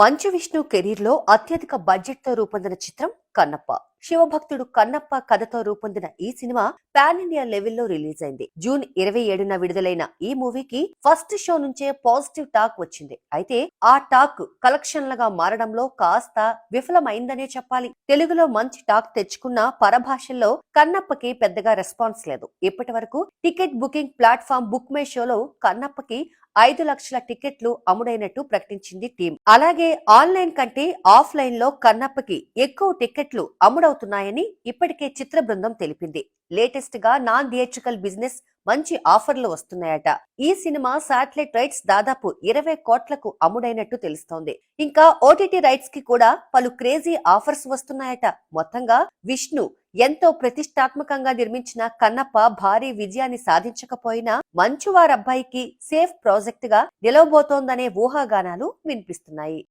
Manchu Vishnu career లో అత్యధిక budget తో రూపొందిన చిత్రం కన్నప్ప. శివభక్తుడు కన్నప్ప కథతో రూపొందిన ఈ సినిమా పాన్ ఇండియా లెవెల్లో రిలీజ్ అయింది. జూన్ 27న విడుదలైన ఈ మూవీకి ఫస్ట్ షో నుంచే పాజిటివ్ టాక్ వచ్చింది. అయితే ఆ టాక్ కలెక్షన్లుగా మారడంలో కాస్త విఫలమైందనే చెప్పాలి. తెలుగులో మంచి టాక్ తెచ్చుకున్న పరభాషల్లో కన్నప్పకి పెద్దగా రెస్పాన్స్ లేదు. ఇప్పటి వరకు ticket booking platform book my షోలో కన్నప్పకి 5 లక్షల టికెట్లు అమ్ముడైనట్టు ప్రకటించింది టీం. అలాగే ఆన్లైన్ కంటే ఆఫ్లైన్ లో కన్నప్పకి ఎక్కువ టికెట్లు అమ్ముడవుతున్నాయని ఇప్పటికే చిత్ర బృందం తెలిపింది. లేటెస్ట్ గా నాన్ థియేట్రికల్ బిజినెస్ మంచి ఆఫర్లు వస్తున్నాయట. ఈ సినిమా శాటిలైట్ రైట్స్ దాదాపు 20 కోట్లకు అమ్ముడైనట్టు తెలుస్తోంది. ఇంకా ఓటీటీ రైట్స్ కి కూడా పలు క్రేజీ ఆఫర్స్ వస్తున్నాయట. మొత్తంగా విష్ణు ఎంతో ప్రతిష్టాత్మకంగా నిర్మించిన కన్నప్ప భారీ విజయాన్ని సాధించకపోయినా మంచువారబ్బాయికి సేఫ్ ప్రాజెక్ట్ గా నిలవబోతోందనే ఊహాగానాలు వినిపిస్తున్నాయి.